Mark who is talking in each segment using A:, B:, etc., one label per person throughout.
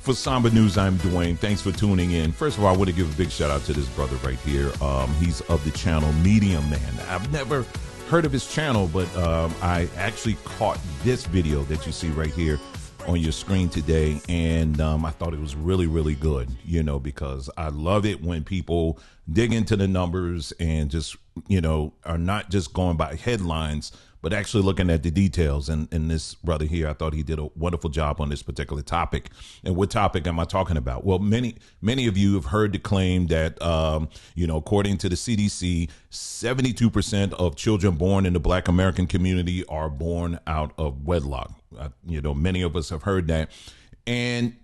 A: For Samba News, I'm Dwayne. Thanks for tuning in. First of all, I want to give a big shout out to this brother right here. He's of the channel Medium Man. I've never heard of his channel, but I actually caught this video that you see right here on your screen today, and I thought it was really, really good, you know, because I love it when people dig into the numbers and just, you know, are not just going by headlines, but actually looking at the details. And this brother here, I thought he did a wonderful job on this particular topic. And what topic am I talking about? Well, many of you have heard the claim that, you know, according to the CDC, 72% of children born in the Black American community are born out of wedlock. You know, many of us have heard that. And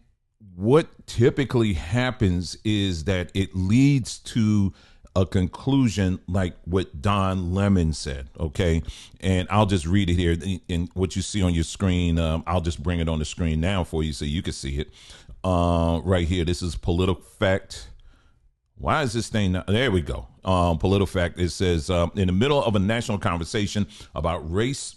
A: what typically happens is that it leads to a conclusion like what Don Lemon said, okay? And I'll just read it here. And what you see on your screen, I'll just bring it on the screen now for you so you can see it. Right here, this is Political Fact. Why is this thing not? There we go. Political Fact. It says, in the middle of a national conversation about race,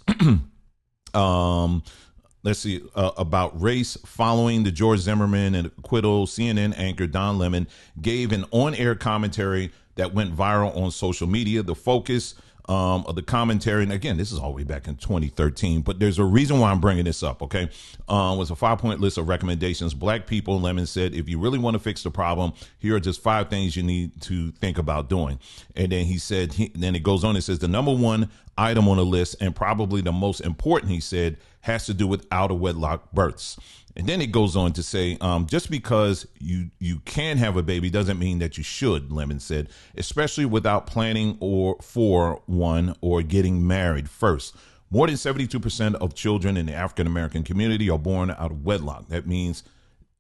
A: let's see, about race following the George Zimmerman and acquittal, CNN anchor Don Lemon gave an on-air commentary that went viral on social media. The focus of the commentary, and again, this is all the way back in 2013, but there's a reason why I'm bringing this up, okay? Was a 5-point list of recommendations. Black people, Lemon said, if you really want to fix the problem, here are just 5 things you need to think about doing. And then he said, then it goes on, it says the number 1 item on the list, and probably the most important, he said, has to do with out of wedlock births. And then it goes on to say, just because you can have a baby doesn't mean that you should, Lemon said, especially without planning for one or getting married first. More than 72% of children in the African-American community are born out of wedlock. That means,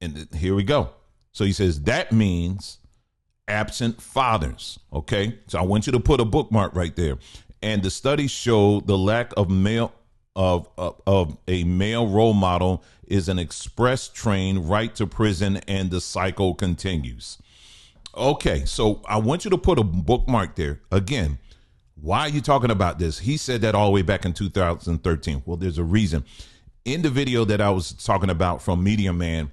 A: and here we go. So he says, that means absent fathers. Okay. So I want you to put a bookmark right there. And the studies show the lack of a male role model is an express train right to prison, and the cycle continues. Okay, so I want you to put a bookmark there. Again, why are you talking about this? He said that all the way back in 2013. Well, there's a reason. In the video that I was talking about from Media Man,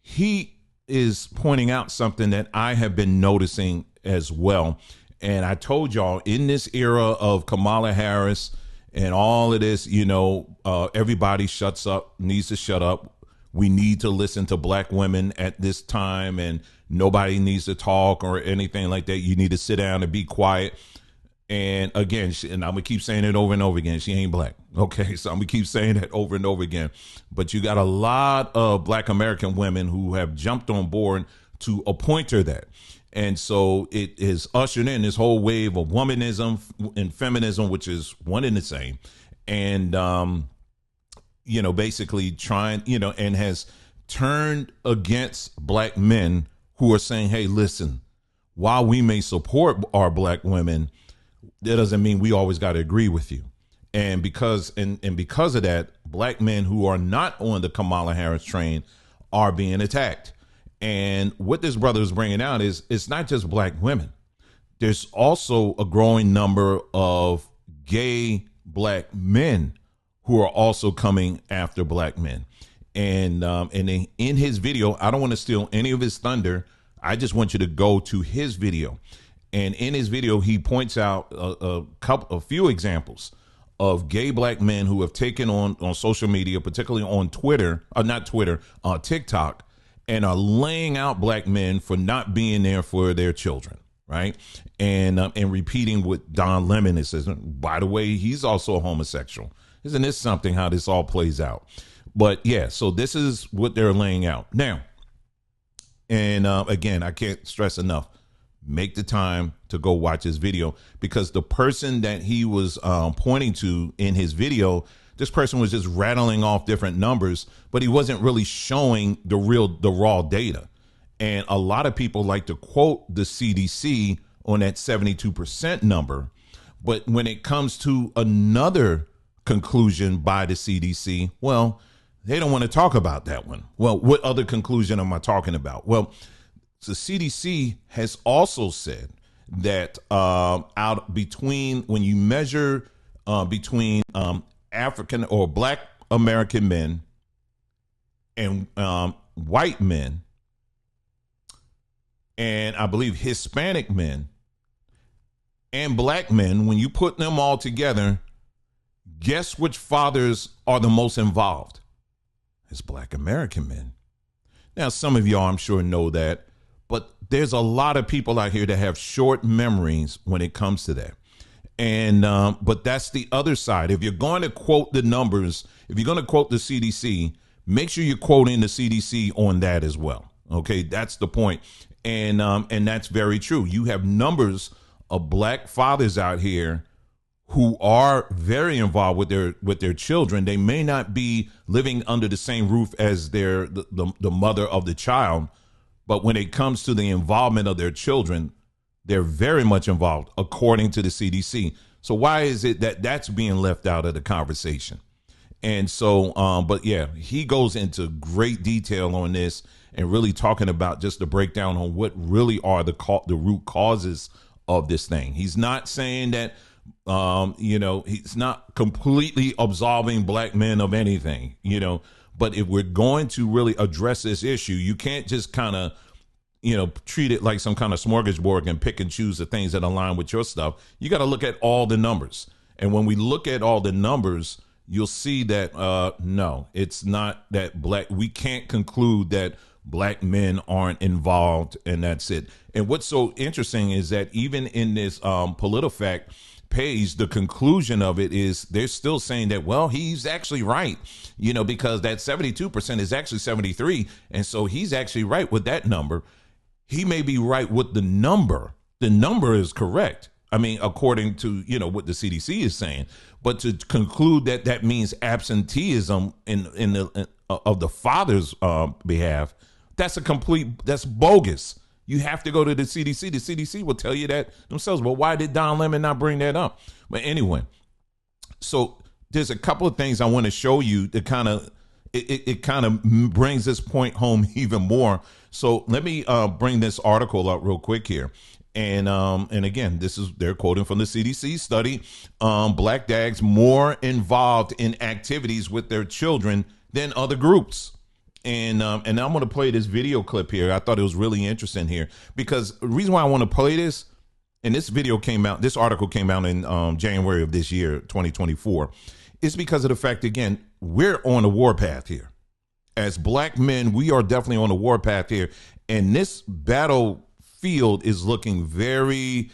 A: he is pointing out something that I have been noticing as well. And I told y'all, in this era of Kamala Harris and all of this, you know, everybody needs to shut up. We need to listen to black women at this time, and nobody needs to talk or anything like that. You need to sit down and be quiet. And again, and I'm going to keep saying it over and over again, she ain't black. Okay, so I'm going to keep saying that over and over again. But you got a lot of Black American women who have jumped on board to appoint her that. And so it is ushered in this whole wave of womanism and feminism, which is one and the same. And, you know, basically trying, you know, and has turned against black men who are saying, hey, listen, while we may support our black women, that doesn't mean we always got to agree with you. And because of that, black men who are not on the Kamala Harris train are being attacked. And what this brother is bringing out is it's not just black women. There's also a growing number of gay black men who are also coming after black men. And in his video, I don't want to steal any of his thunder. I just want you to go to his video. And in his video, he points out a few examples of gay black men who have taken on social media, particularly on TikTok, and are laying out black men for not being there for their children, right? And repeating what Don Lemon is saying. By the way, he's also a homosexual. Isn't this something how this all plays out? But yeah, so this is what they're laying out now. And again, I can't stress enough, make the time to go watch his video, because the person that he was pointing to in his video, this person was just rattling off different numbers, but he wasn't really showing the raw data. And a lot of people like to quote the CDC on that 72% number. But when it comes to another conclusion by the CDC, well, they don't want to talk about that one. Well, what other conclusion am I talking about? Well, the CDC has also said that when you measure between African or Black American men and white men and I believe Hispanic men and black men, when you put them all together, guess which fathers are the most involved? It's black American men. Now, some of y'all, I'm sure, know that, but there's a lot of people out here that have short memories when it comes to that. And but that's the other side. If you're going to quote the numbers, if you're going to quote the CDC, make sure you're quoting the CDC on that as well. Okay, that's the point. And that's very true. You have numbers of black fathers out here who are very involved with their children. They may not be living under the same roof as the mother of the child, but when it comes to the involvement of their children, they're very much involved, according to the CDC. So why is it that that's being left out of the conversation? And so, but yeah, he goes into great detail on this and really talking about just the breakdown on what really are the root causes of this thing. He's not saying that, he's not completely absolving black men of anything, but if we're going to really address this issue, you can't just kind of, treat it like some kind of smorgasbord and pick and choose the things that align with your stuff. You got to look at all the numbers. And when we look at all the numbers, you'll see that, no, it's not that we can't conclude that black men aren't involved and that's it. And what's so interesting is that even in this PolitiFact page, the conclusion of it is they're still saying that, well, he's actually right, because that 72% is actually 73. And so he's actually right with that number. He may be right with the number. The number is correct. I mean, according to, what the CDC is saying, but to conclude that that means absenteeism of the father's behalf, that's bogus. You have to go to the CDC. The CDC will tell you that themselves. But why did Don Lemon not bring that up? But anyway, so there's a couple of things I want to show you that kind of, it kind of brings this point home even more. So let me bring this article up real quick here. And again, they're quoting from the CDC study. Black dads more involved in activities with their children than other groups. And I'm going to play this video clip here. I thought it was really interesting here because the reason why I want to play this, and this article came out in January of this year, 2024, is because of the fact, again, we're on a warpath here. As black men, we are definitely on a warpath here. And this battlefield is looking very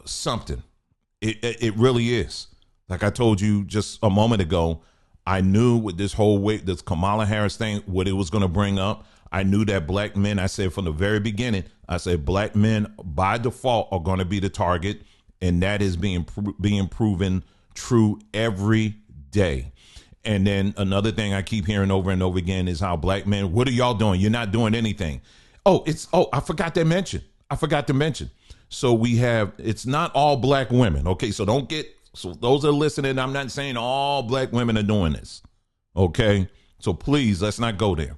A: something. It really is. Like I told you just a moment ago, I knew with this this Kamala Harris thing, what it was going to bring up. I knew that black men, I said from the very beginning, I said black men by default are going to be the target. And that is being proven true every day. And then another thing I keep hearing over and over again is how black men, what are y'all doing? You're not doing anything. I forgot to mention. So it's not all black women. Okay. So those are listening. I'm not saying all black women are doing this. Okay. So please, let's not go there.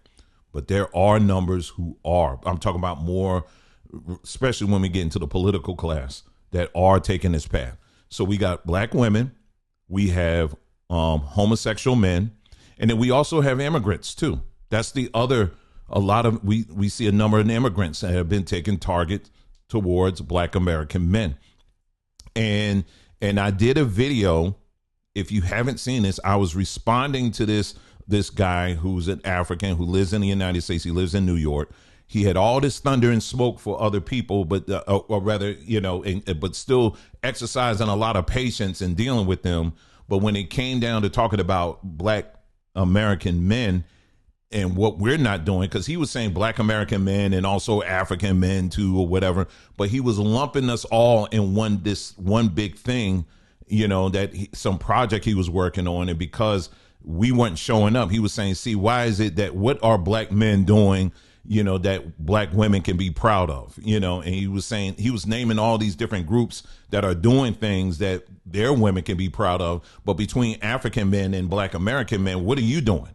A: But there are numbers who are. I'm talking about more, especially when we get into the political class, that are taking this path. So we got black women. We have homosexual men. And then we also have immigrants too. That's the other, we see a number of immigrants that have been taking target towards black American men. And I did a video. If you haven't seen this, I was responding to this guy who's an African who lives in the United States. He lives in New York. He had all this thunder and smoke for other people, but but still exercising a lot of patience and dealing with them. But when it came down to talking about black American men and what we're not doing, because he was saying black American men and also African men too, or whatever, but he was lumping us all in one big thing, some project he was working on. And because we weren't showing up, he was saying, see, why is it that what are black men doing, that black women can be proud of, and he was saying, he was naming all these different groups that are doing things that their women can be proud of. But between African men and black American men, what are you doing?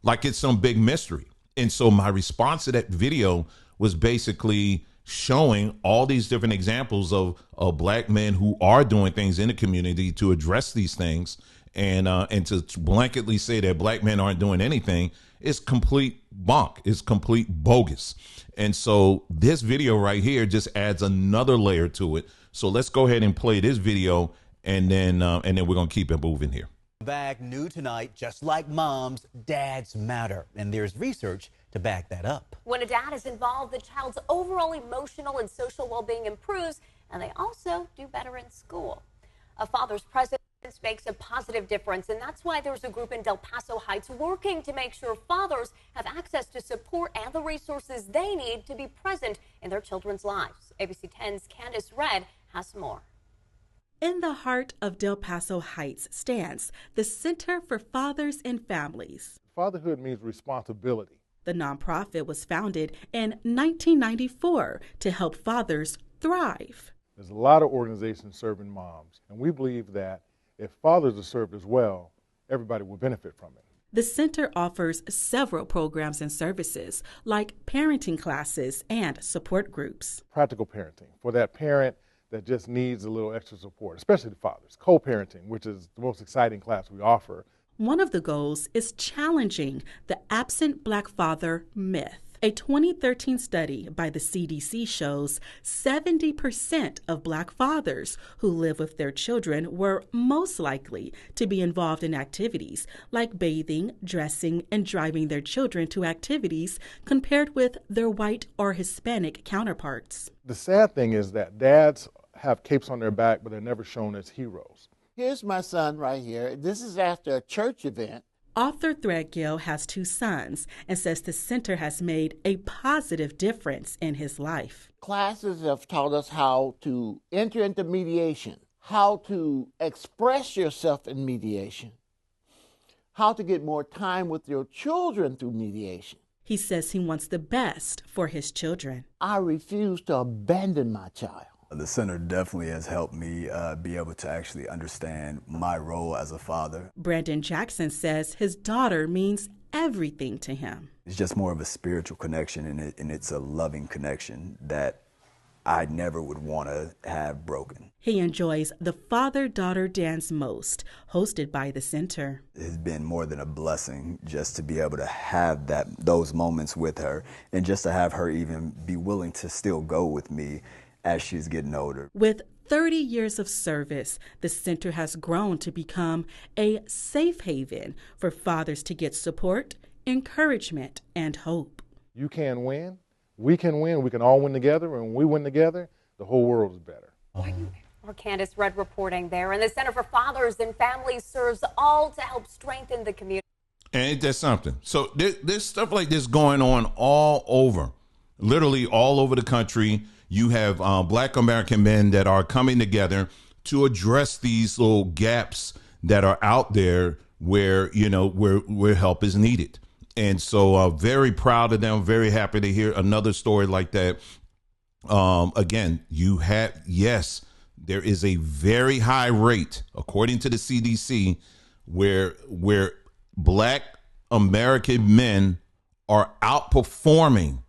A: Like it's some big mystery. And so my response to that video was basically showing all these different examples of black men who are doing things in the community to address these things. and to blanketly say that black men aren't doing anything is complete bonk. It's complete bogus. And so this video right here just adds another layer to it. So let's go ahead and play this video, and then we're gonna keep it moving here.
B: Back new tonight, just like moms, dads matter. And there's research to back that up.
C: When a dad is involved, the child's overall emotional and social well-being improves, and they also do better in school. A father's presence makes a positive difference, and that's why there's a group in Del Paso Heights working to make sure fathers have access to support and the resources they need to be present in their children's lives. ABC 10's Candace Red has more.
D: In the heart of Del Paso Heights stands the Center for Fathers and Families.
E: Fatherhood means responsibility.
D: The nonprofit was founded in 1994 to help fathers thrive.
E: There's a lot of organizations serving moms, and we believe that if fathers are served as well, everybody will benefit from it.
D: The center offers several programs and services like parenting classes and support groups.
E: Practical parenting for that parent that just needs a little extra support, especially the fathers. Co-parenting, which is the most exciting class we offer.
D: One of the goals is challenging the absent black father myth. A 2013 study by the CDC shows 70% of black fathers who live with their children were most likely to be involved in activities like bathing, dressing, and driving their children to activities compared with their white or Hispanic counterparts.
E: The sad thing is that dads have capes on their back, but they're never shown as heroes.
F: Here's my son right here. This is after a church event.
D: Author Threadgill has 2 sons and says the center has made a positive difference in his life.
F: Classes have taught us how to enter into mediation, how to express yourself in mediation, how to get more time with your children through mediation.
D: He says he wants the best for his children.
F: I refuse to abandon my child.
G: The center definitely has helped me be able to actually understand my role as a father.
D: Brandon Jackson says his daughter means everything to him.
G: It's just more of a spiritual connection, and it's a loving connection that I never would want to have broken.
D: He enjoys the father-daughter dance most, hosted by the center.
G: It's been more than a blessing just to be able to have those moments with her, and just to have her even be willing to still go with me as she's getting older.
D: With 30 years of service, the center has grown to become a safe haven for fathers to get support, encouragement, and hope.
E: You can win, we can all win together, and when we win together, the whole world is better.
C: Or Candace Red reporting there. And the Center for Fathers and Families serves all to help strengthen the community.
A: And that's something. So there's stuff like this going on all over, literally all over the country. You have black American men that are coming together to address these little gaps that are out there where, where help is needed. And so very proud of them, very happy to hear another story like that. Again, yes, there is a very high rate, according to the CDC, where black American men are outperforming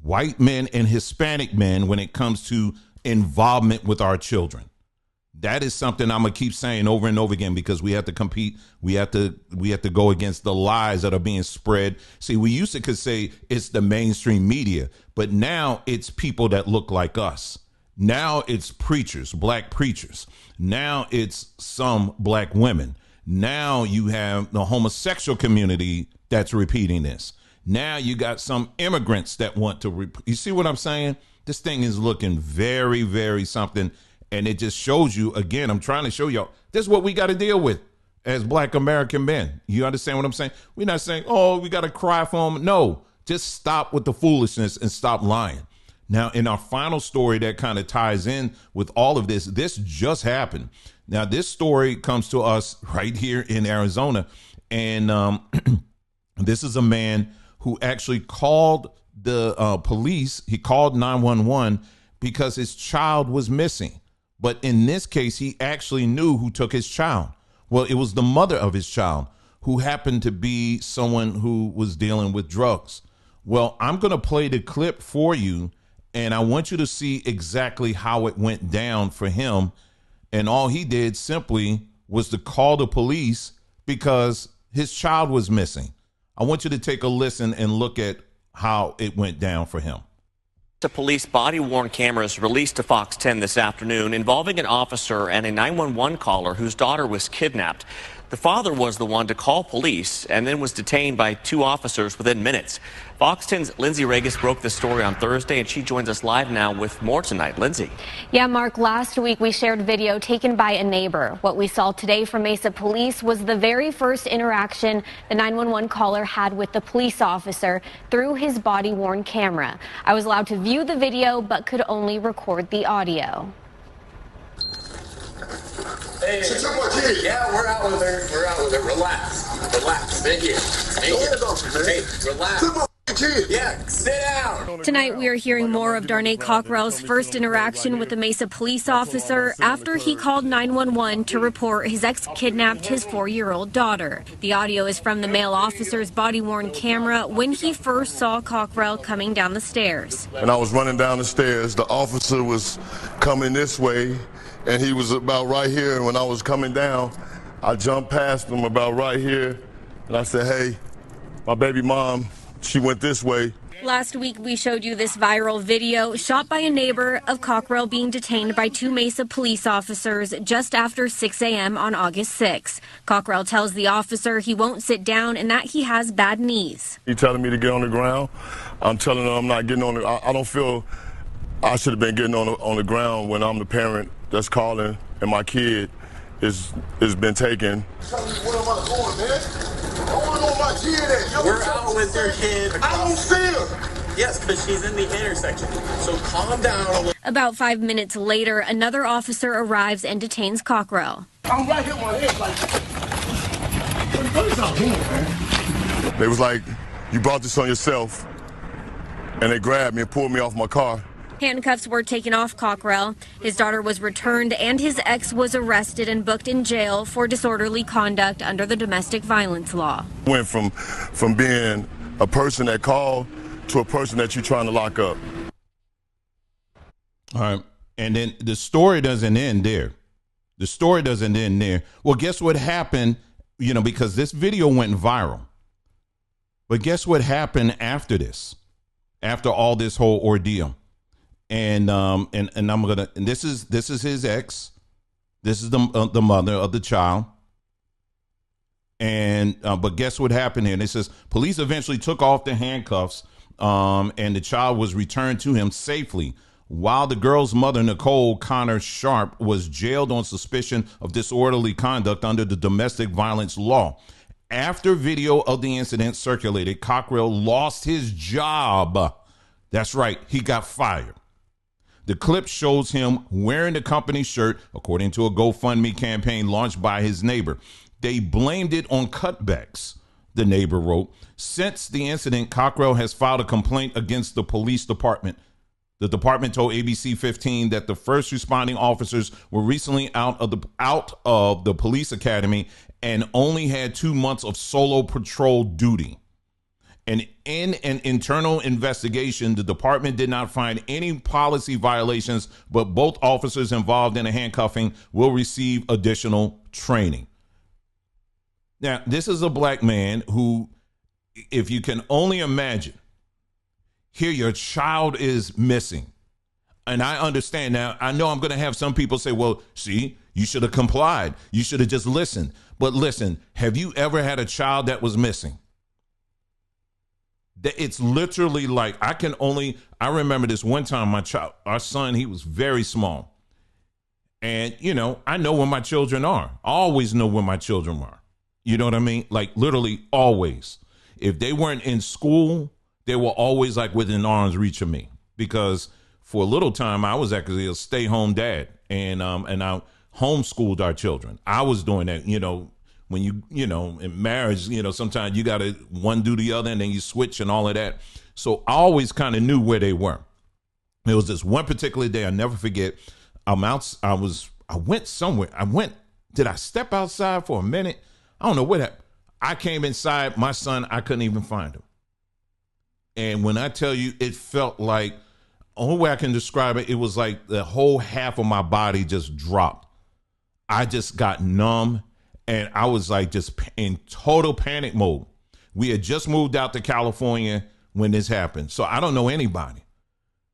A: white men and Hispanic men when it comes to involvement with our children. That is something I'm gonna keep saying over and over again, because we have to compete. We have to go against the lies that are being spread. See, we used to could say it's the mainstream media, but now it's people that look like us. Now it's preachers, black preachers. Now it's some black women. Now you have the homosexual community that's repeating this. Now you got some immigrants that want to, you see what I'm saying? This thing is looking very, very something. And it just shows you, again, I'm trying to show y'all, this is what we got to deal with as black American men. You understand what I'm saying? We're not saying, oh, we got to cry for them. No, just stop with the foolishness and stop lying. Now, in our final story that kind of ties in with all of this, this just happened. Now, this story comes to us right here in Arizona. And this is a man who actually called the police. He called 911 because his child was missing. But in this case, he actually knew who took his child. Well, it was the mother of his child, who happened to be someone who was dealing with drugs. Well, I'm going to play the clip for you, and I want you to see exactly how it went down for him. And all he did simply was to call the police because his child was missing. I want you to take a listen and look at how it went down for him.
H: The police body-worn cameras released to Fox 10 this afternoon involving an officer and a 911 caller whose daughter was kidnapped. The father was the one to call police and then was detained by 2 officers within minutes. Fox 10's Lindsay Regis broke the story on Thursday, and she joins us live now with more tonight. Lindsay.
I: Yeah, Mark, last week we shared video taken by a neighbor. What we saw today from Mesa Police was the very first interaction the 911 caller had with the police officer through his body-worn camera. I was allowed to view the video, but could only record the audio.
J: Hey, yeah, we're out with her. We're out with her. Relax. Stay here. Hey, relax. Yeah, sit down.
I: Tonight we are hearing more of Darnay Cockrell's first interaction with a Mesa police officer after he called 911 to report his ex kidnapped his 4-year-old daughter. The audio is from the male officer's body-worn camera when he first saw Cockrell coming down the stairs.
K: And I was running down the stairs. The officer was coming this way, and he was about right here. And when I was coming down, I jumped past him about right here, and I said, hey, my baby mom, she went this way.
I: Last week, we showed you this viral video shot by a neighbor of Cockrell being detained by 2 Mesa police officers just after 6 a.m. on August 6. Cockrell tells the officer he won't sit down and that he has bad knees.
K: He's telling me to get on the ground. I'm telling him I'm not getting on the I don't feel I should have been getting on the ground when I'm the parent that's calling and my kid is been taken.
J: Tell me where am I going, man? I want to know where my kid at. We're out with your kid. I don't see her. Yes, because she's in the intersection. So calm down.
I: About 5 minutes later, another officer arrives and detains Cockrell.
J: I'm right here on my head, like, what is y'all doing, man?
K: They was like, you brought this on yourself, and they grabbed me and pulled me off my car.
I: Handcuffs were taken off Cockrell. His daughter was returned and his ex was arrested and booked in jail for disorderly conduct under the domestic violence law.
K: Went from being a person that called to a person that you're trying to lock up.
A: All right. And then the story doesn't end there. The story doesn't end there. Well, guess what happened, because this video went viral. But guess what happened after this, after all this whole ordeal? And I'm gonna. And this is his ex. This is the mother of the child. And but guess what happened here? And it says police eventually took off the handcuffs, and the child was returned to him safely. While the girl's mother, Nicole Connor Sharp, was jailed on suspicion of disorderly conduct under the domestic violence law. After video of the incident circulated, Cockrell lost his job. That's right, he got fired. The clip shows him wearing the company shirt, according to a GoFundMe campaign launched by his neighbor. They blamed it on cutbacks, the neighbor wrote. Since the incident, Cockrell has filed a complaint against the police department. The department told ABC 15 that the first responding officers were recently out of the police academy and only had 2 months of solo patrol duty. And in an internal investigation, the department did not find any policy violations, but both officers involved in the handcuffing will receive additional training. Now, this is a black man who, if you can only imagine, here your child is missing. And I understand now, I know I'm going to have some people say, well, see, you should have complied. You should have just listened. But listen, have you ever had a child that was missing? It's literally like I remember this one time our son, he was very small. And, I know where my children are. I always know where my children are. You know what I mean? Like literally always. If they weren't in school, they were always like within arm's reach of me. Because for a little time, I was actually a stay-home dad. And I homeschooled our children. I was doing that, when in marriage, sometimes you got to one do the other and then you switch and all of that. So I always kind of knew where they were. There was this one particular day, I'll never forget. I went somewhere. Did I step outside for a minute? I don't know what happened. I came inside, my son, I couldn't even find him. And when I tell you, it felt like, only way I can describe it, it was like the whole half of my body just dropped. I just got numb, and I was like just in total panic mode. We had just moved out to California when this happened, so I don't know anybody.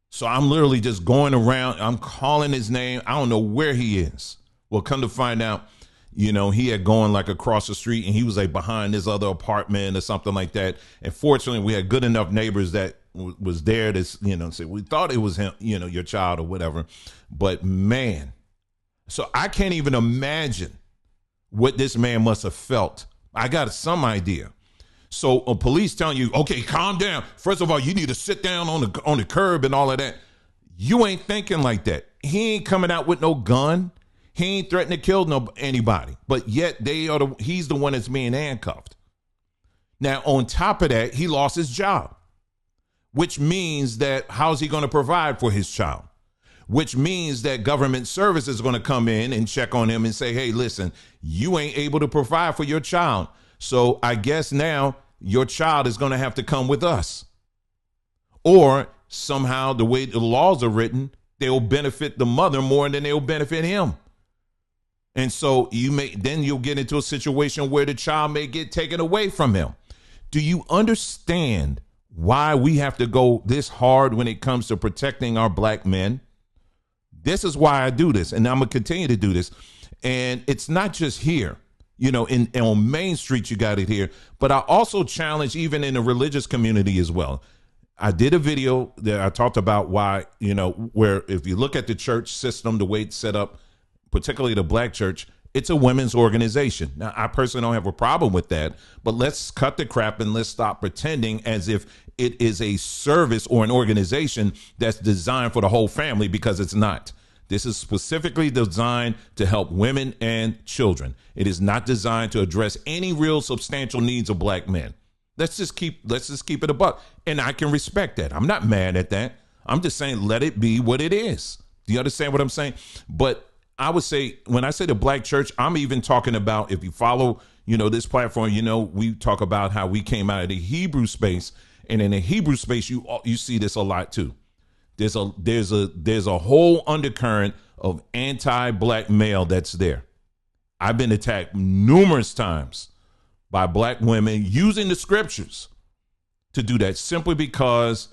A: So I'm literally just going around. I'm calling his name. I don't know where he is. Well, come to find out, he had gone like across the street, and he was like behind this other apartment or something like that. And fortunately, we had good enough neighbors that was there to, say, we thought it was him, your child or whatever. But man, so I can't even imagine what this man must have felt. I got some idea. So police telling you, okay, calm down. First of all, you need to sit down on the curb and all of that. You ain't thinking like that. He ain't coming out with no gun. He ain't threatening to kill anybody. But yet he's the one that's being handcuffed. Now, on top of that, he lost his job, which means that how's he going to provide for his child? Which means that government services is going to come in and check on him and say, hey, listen, you ain't able to provide for your child. So I guess now your child is going to have to come with us. Or somehow the way the laws are written, they'll benefit the mother more than they'll benefit him. And so you'll get into a situation where the child may get taken away from him. Do you understand why we have to go this hard when it comes to protecting our black men? This is why I do this, and I'm going to continue to do this. And it's not just here. On Main Street, you got it here. But I also challenge even in the religious community as well. I did a video that I talked about why, where if you look at the church system, the way it's set up, particularly the black church, it's a women's organization. Now, I personally don't have a problem with that, but let's cut the crap and let's stop pretending as if it is a service or an organization that's designed for the whole family, because it's not. This is specifically designed to help women and children. It is not designed to address any real substantial needs of black men. Let's just keep it a buck. And I can respect that. I'm not mad at that. I'm just saying, let it be what it is. Do you understand what I'm saying? But I would say, when I say the black church, I'm even talking about, if you follow, this platform, we talk about how we came out of the Hebrew space, and in the Hebrew space, you see this a lot too. There's a whole undercurrent of anti-black male that's there. I've been attacked numerous times by black women using the scriptures to do that, simply because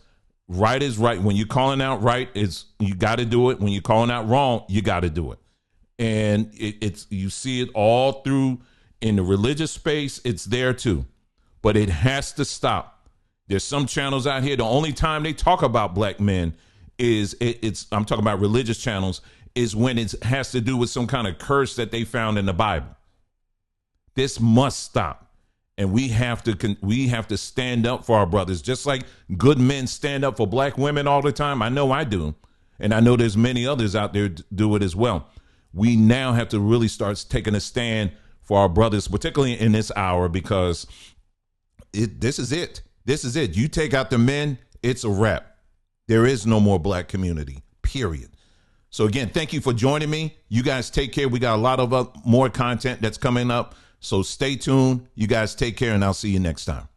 A: right is right. When you're calling out right, you got to do it. When you're calling out wrong, you got to do it. And you see it all through in the religious space. It's there too, but it has to stop. There's some channels out here, the only time they talk about black men I'm talking about religious channels, is when it has to do with some kind of curse that they found in the Bible. This must stop. And we have to stand up for our brothers, just like good men stand up for black women all the time. I know I do. And I know there's many others out there do it as well. We now have to really start taking a stand for our brothers, particularly in this hour, because this is it. This is it. You take out the men, it's a wrap. There is no more black community, period. So again, thank you for joining me. You guys take care. We got a lot of more content that's coming up. So stay tuned. You guys take care, and I'll see you next time.